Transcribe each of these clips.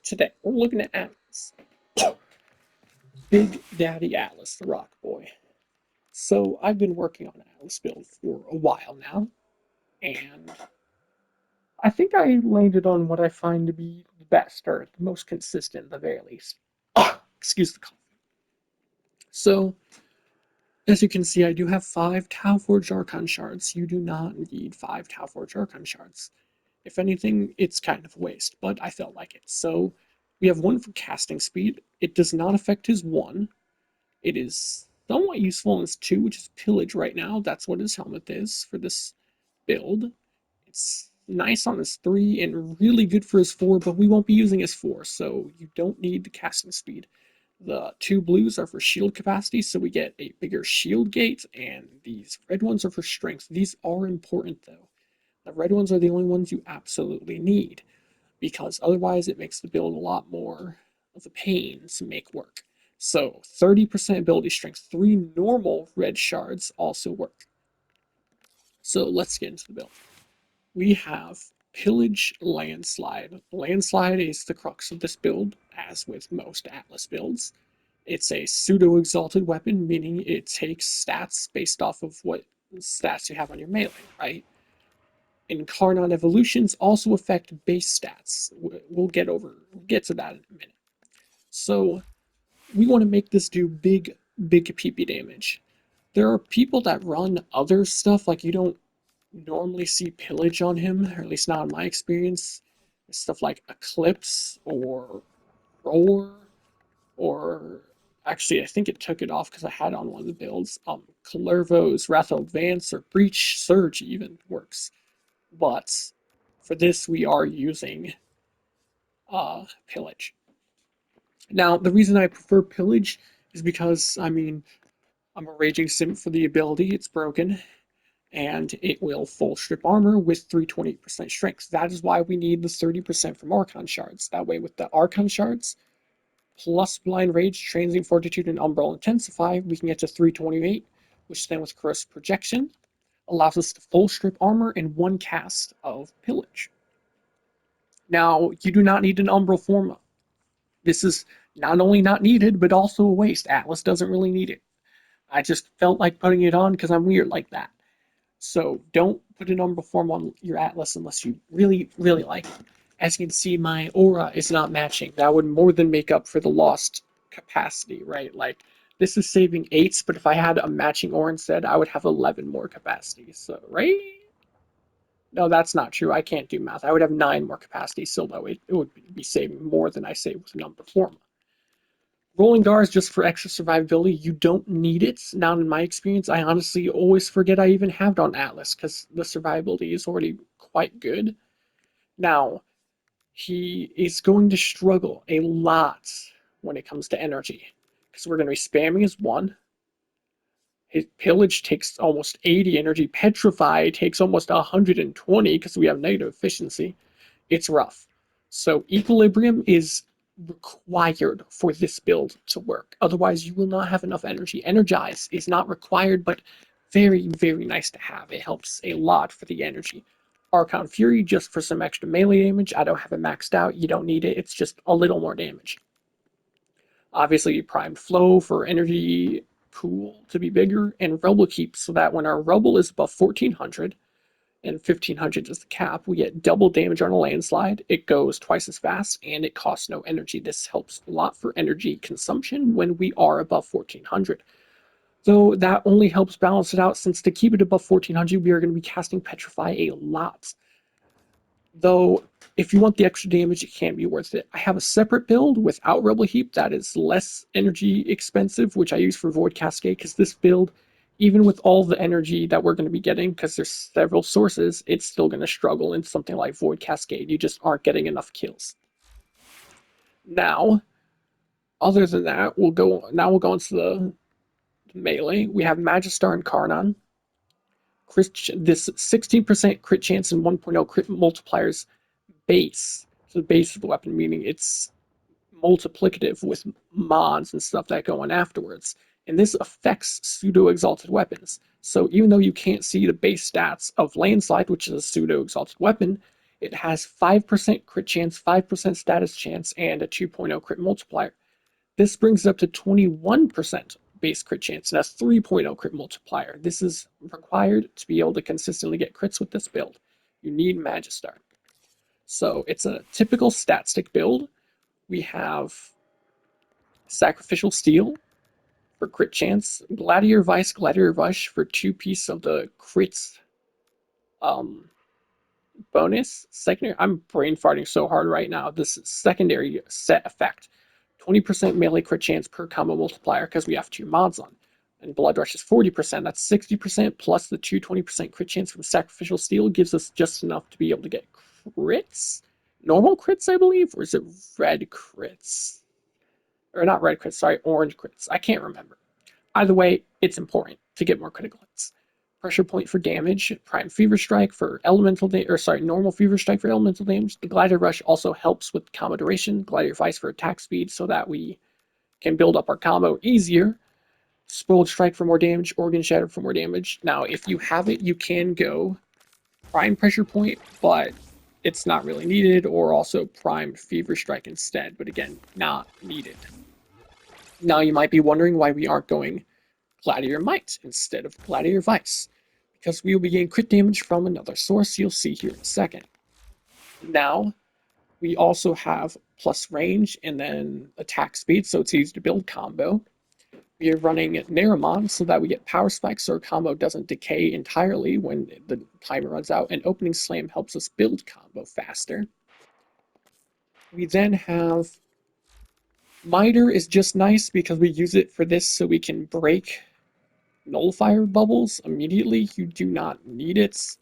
Today we're looking at Atlas. Big Daddy Atlas, the Rock Boy. So I've been working on Atlas build for a while now, and I think I landed on what I find to be the best, or the most consistent at the very least. Excuse the cough. So, as you can see, I do have 5 Tau Forge Archon shards. You do not need 5 Tau Forge Archon shards. If anything, it's kind of a waste, but I felt like it. So, we have 1 for casting speed. It does not affect his 1. It is somewhat useful in his 2, which is pillage right now. That's what his helmet is for this build. It's nice on his 3 and really good for his 4, but we won't be using his 4, so you don't need the casting speed. The 2 blues are for shield capacity, so we get a bigger shield gate, and these red ones are for strength. These are important though. The red ones are the only ones you absolutely need, because otherwise it makes the build a lot more of a pain to make work. So 30% ability strength, 3 normal red shards also work. So let's get into the build. We have Pillage Landslide. Landslide is the crux of this build, as with most Atlas builds. It's a pseudo exalted weapon, meaning it takes stats based off of what stats you have on your melee, right? Incarnon evolutions also affect base stats. We'll get to that in a minute. So we want to make this do big PP damage. There are people that run other stuff, like you don't normally see pillage on him, or at least not in my experience. Stuff like Eclipse or Roar, or actually I think it took it off because I had it on one of the builds. Calervo's Wrath of Advance or Breach Surge even works. But for this we are using pillage. Now the reason I prefer pillage is because I'm a raging simp for the ability, it's broken, and it will full strip armor with 320% strength. That is why we need the 30% from Archon shards. That way, with the Archon shards, plus Blind Rage, Transient Fortitude, and Umbral Intensify, we can get to 328, which then with Corrosive Projection allows us to full strip armor in 1 cast of Pillage. Now, you do not need an Umbral Forma. This is not only not needed, but also a waste. Atlas doesn't really need it. I just felt like putting it on because I'm weird like that. So don't put an Umbral form on your Atlas unless you really, really like it. As you can see, my aura is not matching. That would more than make up for the lost capacity, right? Like, this is saving 8s, but if I had a matching aura instead, I would have 11 more capacity. So, right? No, that's not true. I can't do math. I would have 9 more capacity still, though. It would be saving more than I save with an Umbral form. Rolling Gar is just for extra survivability. You don't need it. Not in my experience. I honestly always forget I even have it on Atlas because the survivability is already quite good. Now, he is going to struggle a lot when it comes to energy because we're going to be spamming his 1. His Pillage takes almost 80 energy. Petrify takes almost 120 because we have negative efficiency. It's rough. So Equilibrium is required for this build to work. Otherwise, you will not have enough energy. Energize is not required, but very, very nice to have. It helps a lot for the energy. Archon Fury, just for some extra melee damage. I don't have it maxed out. You don't need it. It's just a little more damage. Obviously, Primed Flow for energy pool to be bigger, and Rubble Keep so that when our Rubble is above 1400, and 1500 is the cap, we get double damage on a landslide. It goes twice as fast, and it costs no energy. This helps a lot for energy consumption when we are above 1400. Though that only helps balance it out, since to keep it above 1400, we are going to be casting Petrify a lot. Though, if you want the extra damage, it can be worth it. I have a separate build without Rebel Heap that is less energy expensive, which I use for Void Cascade, because this build, even with all the energy that we're going to be getting, because there's several sources, it's still going to struggle in something like Void Cascade. You just aren't getting enough kills. Now, other than that, we'll go into the melee. We have Magistar and Karnan. This 16% crit chance and 1.0 crit multipliers base. So the base of the weapon, meaning it's multiplicative with mods and stuff that go on afterwards. And this affects pseudo-exalted weapons. So even though you can't see the base stats of Landslide, which is a pseudo-exalted weapon, It has 5% crit chance, 5% status chance, and a 2.0 crit multiplier. This brings it up to 21% base crit chance and a 3.0 crit multiplier. This is required to be able to consistently get crits with this build. You need Magistar. So it's a typical stat stick build. We have Sacrificial Steel for crit chance, Gladiator Vice, Gladiator Rush for 2 piece of the crits bonus. Secondary, I'm brain farting so hard right now. This secondary set effect, 20% melee crit chance per combo multiplier because we have 2 mods on. And Blood Rush is 40%. That's 60% plus the 20% crit chance from Sacrificial Steel gives us just enough to be able to get crits. Normal crits, I believe, or is it red crits? Or not red crits, sorry, orange crits. I can't remember. Either way, it's important to get more critical hits. Pressure point for damage, Prime Fever Strike for elemental damage, or sorry, normal Fever Strike for elemental damage. The Glider Rush also helps with combo duration, Glider Vice for attack speed so that we can build up our combo easier. Spoiled Strike for more damage, Organ Shatter for more damage. Now, if you have it, you can go Prime Pressure Point, but it's not really needed, or also Prime Fever Strike instead, but again, not needed. Now, you might be wondering why we aren't going Gladiator Might instead of Gladiator Vice, because we will be getting crit damage from another source you'll see here in a second. Now, we also have plus range and then attack speed, so it's easy to build combo. We are running Naramon so that we get power spikes so our combo doesn't decay entirely when the timer runs out, and Opening Slam helps us build combo faster. We then have Miter is just nice because we use it for this so we can break nullifier bubbles immediately. You do not need it.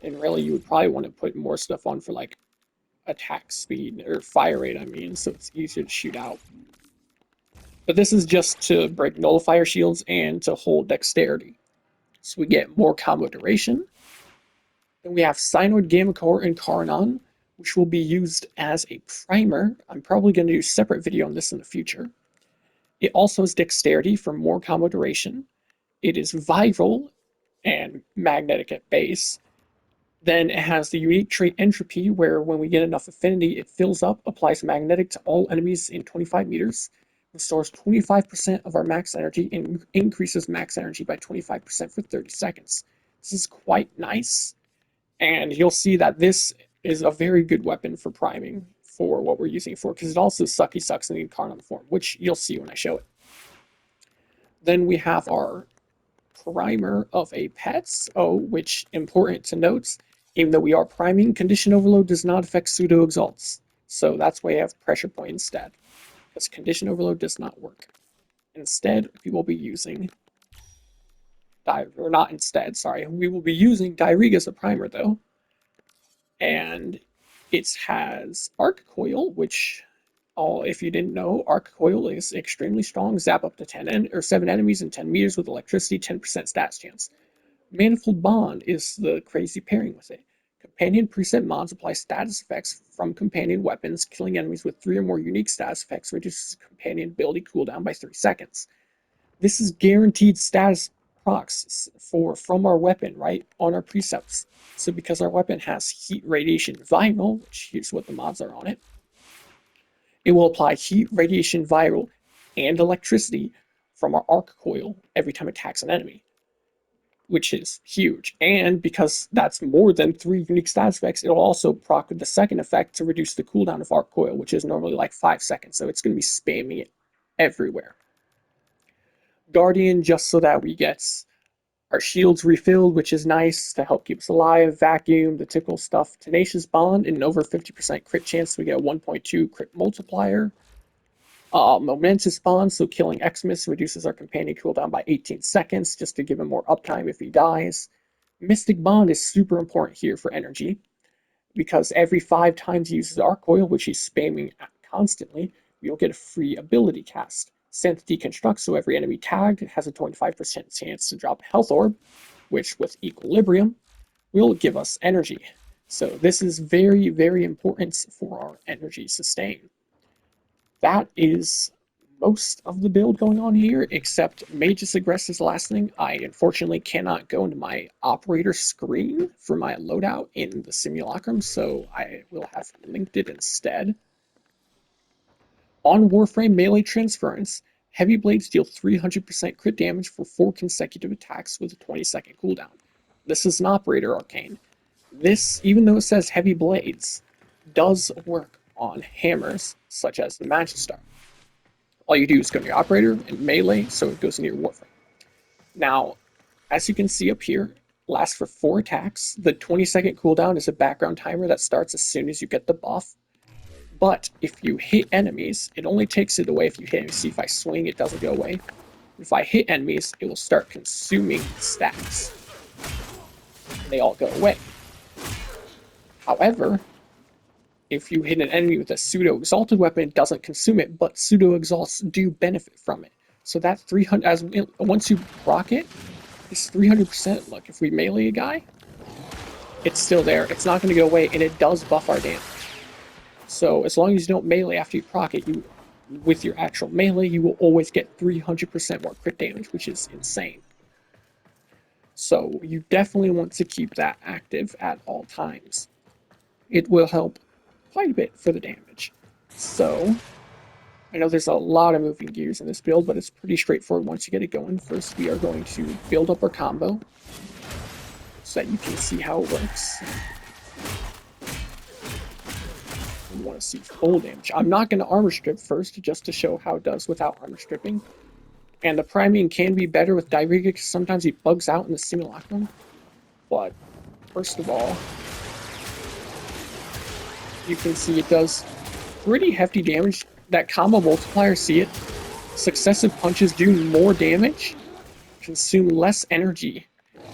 And really, you would probably want to put more stuff on for like attack speed, or fire rate, I mean, so it's easier to shoot out. But this is just to break nullifier shields and to hold dexterity. So we get more combo duration. Then we have Cyanoid Gamma Core and Caranon, which will be used as a primer. I'm probably going to do a separate video on this in the future. It also has dexterity for more combo duration. It is viral and magnetic at base. Then it has the unique trait Entropy, where when we get enough affinity, it fills up, applies magnetic to all enemies in 25 meters, restores 25% of our max energy, and increases max energy by 25% for 30 seconds. This is quite nice, and you'll see that this is a very good weapon for priming for what we're using it for, because it also sucky sucks in the Incarnate form, which you'll see when I show it. Then we have our primer of a pets, which, important to note, even though we are priming, Condition Overload does not affect pseudo exalts. So that's why I have pressure point instead, because Condition Overload does not work. Instead, we will be using we will be using Diarrhea as a primer though. And it has Arc Coil, which, if you didn't know, Arc Coil is extremely strong. Zap up to 7 enemies in 10 meters with electricity, 10% stats chance. Manifold Bond is the crazy pairing with it. Companion preset mods apply status effects from companion weapons. Killing enemies with 3 or more unique status effects reduces companion ability cooldown by 3 seconds. This is guaranteed status procs from our weapon, right, on our precepts. So because our weapon has heat radiation viral, which here's what the mods are on it, it will apply heat radiation viral and electricity from our arc coil every time it attacks an enemy, which is huge. And because that's more than 3 unique status effects, it'll also proc the second effect to reduce the cooldown of arc coil, which is normally like 5 seconds. So it's going to be spamming it everywhere. Guardian, just so that we get our shields refilled, which is nice to help keep us alive. Vacuum, the typical stuff. Tenacious Bond, and over 50% crit chance, so we get a 1.2 crit multiplier. Momentous Bond, so killing Xmas reduces our companion cooldown by 18 seconds, just to give him more uptime if he dies. Mystic Bond is super important here for energy, because every 5 times he uses Arc Coil, which he's spamming constantly, you'll get a free ability cast. Synth Deconstruct, so every enemy tagged has a 25% chance to drop a health orb, which with Equilibrium will give us energy. So this is very, very important for our energy sustain. That is most of the build going on here, except Mage's Aggress is the last thing. I unfortunately cannot go into my operator screen for my loadout in the simulacrum, so I will have linked it instead. On Warframe melee transference, heavy blades deal 300% crit damage for 4 consecutive attacks with a 20-second cooldown. This is an operator arcane. This, even though it says heavy blades, does work on hammers such as the Magistar. All you do is go to your operator and melee, so it goes into your Warframe. Now, as you can see up here, lasts for 4 attacks. The 20-second cooldown is a background timer that starts as soon as you get the buff. But if you hit enemies, it only takes it away if you hit them. See, if I swing, it doesn't go away. If I hit enemies, it will start consuming stacks. They all go away. However, if you hit an enemy with a pseudo-exalted weapon, it doesn't consume it, but pseudo-exalts do benefit from it. So that 300, once you proc it, it's 300%. Look, if we melee a guy, it's still there. It's not going to go away, and it does buff our damage. So as long as you don't melee after you proc it, with your actual melee, you will always get 300% more crit damage, which is insane. So you definitely want to keep that active at all times. It will help quite a bit for the damage. So I know there's a lot of moving gears in this build, but it's pretty straightforward once you get it going. First, we are going to build up our combo so that you can see how it works. You want to see full damage. I'm not going to armor strip first, just to show how it does without armor stripping. And the priming can be better with Diregic, because sometimes he bugs out in the simulacrum. But first of all, you can see it does pretty hefty damage. That combo multiplier, see it? Successive punches do more damage, consume less energy,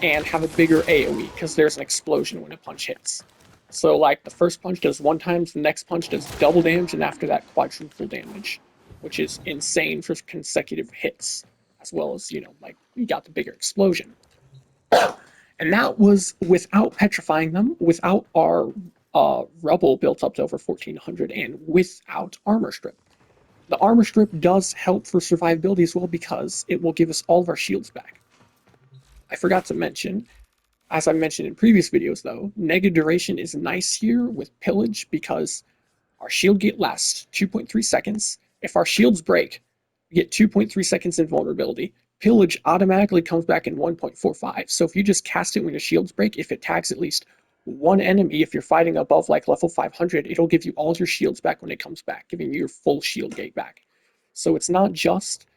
and have a bigger AoE, because there's an explosion when a punch hits. So, like, the first punch does 1 times, the next punch does double damage, and after that, quadruple damage, which is insane for consecutive hits, as well as, you know, like, you got the bigger explosion. And that was without petrifying them, without our rubble built up to over 1400, and without armor strip. The armor strip does help for survivability as well, because it will give us all of our shields back. I forgot to mention, as I mentioned in previous videos though, negative duration is nice here with pillage, because our shield gate lasts 2.3 seconds. If our shields break, we get 2.3 seconds invulnerability. Pillage automatically comes back in 1.45. So if you just cast it when your shields break, if it tags at least one enemy, if you're fighting above like level 500, it'll give you all your shields back when it comes back, giving you your full shield gate back. So it's not just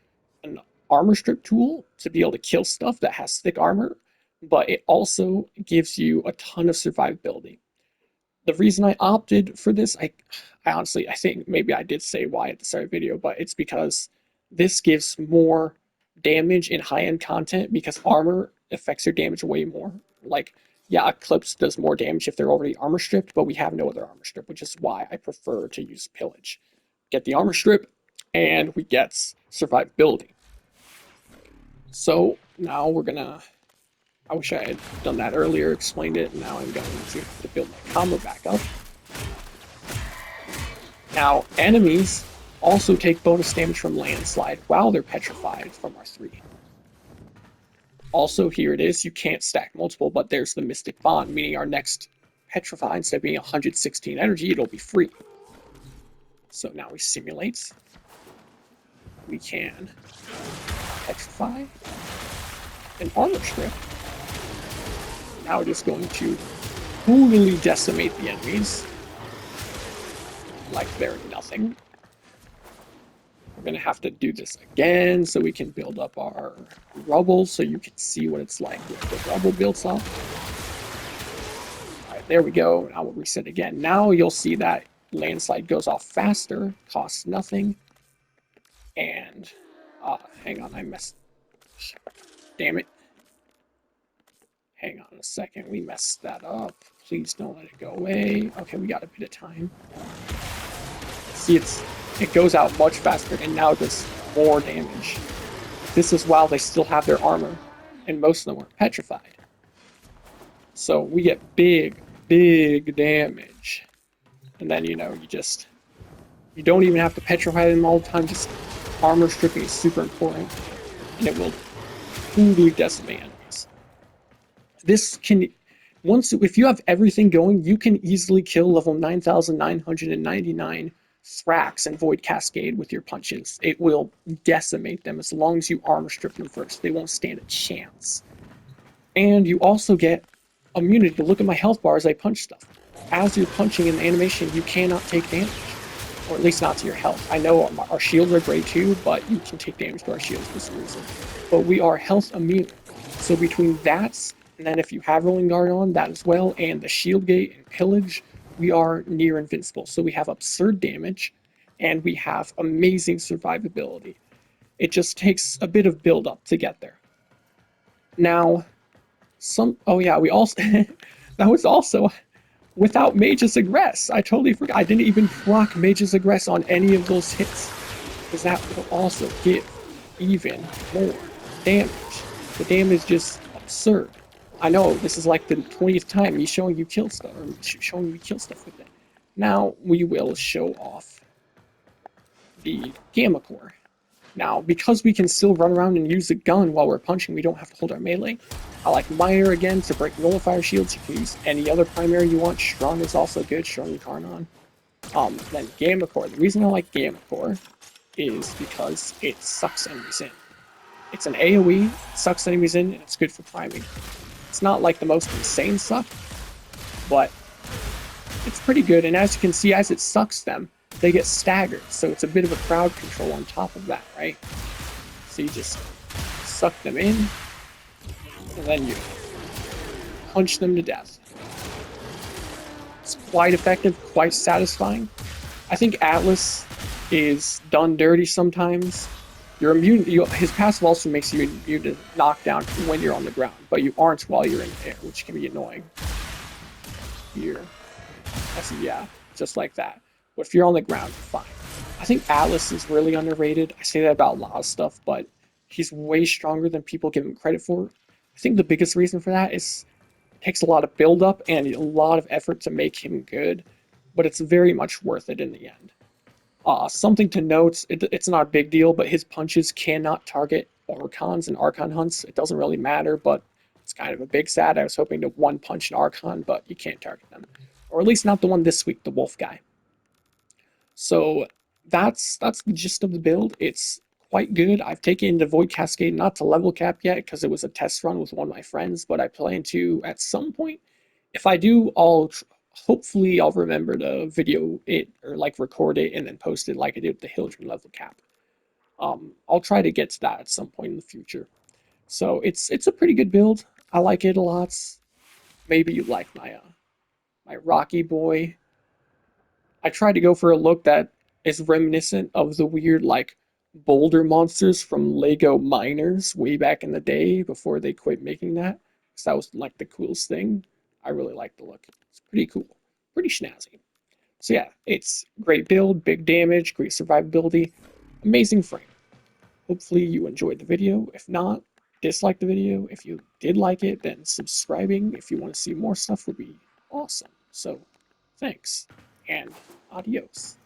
an armor strip tool to be able to kill stuff that has thick armor, but it also gives you a ton of survivability. The reason I opted for this, I honestly, I think maybe I did say why at the start of the video, but it's because this gives more damage in high-end content, because armor affects your damage way more. Like, yeah, Eclipse does more damage if they're already armor stripped, but we have no other armor strip, which is why I prefer to use Pillage. Get the armor strip, and we get survivability. So now we're gonna, I wish I had done that earlier, explained it, and now I'm going to build my combo back up. Now, enemies also take bonus damage from Landslide while they're petrified from our 3. Also, here it is, you can't stack multiple, but there's the Mystic Bond, meaning our next petrify, instead of being 116 energy, it'll be free. So now we simulate. We can petrify an armor strip. Now we're just going to totally decimate the enemies like they're nothing. We're going to have to do this again so we can build up our rubble, so you can see what it's like with the rubble built up. Alright, there we go. Now we'll reset again. Now you'll see that Landslide goes off faster, costs nothing, and hang on, I messed. Damn it. Hang on a second, we messed that up. Please don't let it go away. Okay, we got a bit of time. See, it goes out much faster, and now does more damage. This is while they still have their armor, and most of them are petrified. So we get big, big damage. And then, you know, you don't even have to petrify them all the time, just armor stripping is super important, and it will truly decimate enemies. This can once if you have everything going, you can easily kill level 9,999 thraxx and void cascade with your punches. It will decimate them as long as you armor strip them first. They won't stand a chance. And you also get immunity to look at my health bar as I punch stuff. As you're punching in the animation, you cannot take damage, or at least not to your health. I know our shields are great too, but you can take damage to our shields for some reason. But we are health immune. So between that, and then if you have Rolling Guard on, that as well, and the Shield Gate and Pillage, we are near invincible. So we have absurd damage, and we have amazing survivability. It just takes a bit of build up to get there. Now, oh yeah, we also that was also without Mage's Aggress. I totally forgot. I didn't even proc Mage's Aggress on any of those hits, because that will also give even more damage. The damage is just absurd. I know this is like the 20th time me showing you kill stuff, or showing you kill stuff with it. Now we will show off the Gamma Core. Now, because we can still run around and use a gun while we're punching, we don't have to hold our melee. I like Mire again to break nullifier shields. You can use any other primary you want. Strong is also good, Strong and Karnon. Then Gamma Core. The reason I like Gamma Core is because it sucks enemies in. It's an AoE, sucks enemies in, and it's good for priming. It's not like the most insane suck, but it's pretty good. And as you can see, as it sucks them, they get staggered. So it's a bit of a crowd control on top of that, right? So you just suck them in, and then you punch them to death. It's quite effective, quite satisfying. I think Atlas is done dirty sometimes. You're immune. His passive also makes you immune to knockdown when you're on the ground, but you aren't while you're in the air, which can be annoying. Here, I see, yeah, just like that. But if you're on the ground, you're fine. I think Atlas is really underrated. I say that about a lot of stuff, but he's way stronger than people give him credit for. I think the biggest reason for that is it takes a lot of build up and a lot of effort to make him good, but it's very much worth it in the end. Something to note, it's not a big deal, but his punches cannot target Archons and Archon hunts. It doesn't really matter, but it's kind of a big sad. I was hoping to one punch an Archon, but you can't target them. Or at least not the one this week, the Wolf guy. So that's the gist of the build. It's quite good. I've taken the Void Cascade not to level cap yet because it was a test run with one of my friends, but I plan to at some point. If I do, hopefully I'll remember to video it or like record it and then post it like I did with the Hildren level cap. I'll try to get to that at some point in the future. So it's a pretty good build. I like it a lot. Maybe you like my Rocky boy. I tried to go for a look that is reminiscent of the weird like boulder monsters from Lego Miners way back in the day before they quit making that. Because that was like the coolest thing. I really like the look. It's pretty cool. Pretty snazzy. So yeah, it's great build, big damage, great survivability, amazing frame. Hopefully you enjoyed the video. If not, dislike the video. If you did like it, then subscribing if you want to see more stuff would be awesome. So thanks and adios.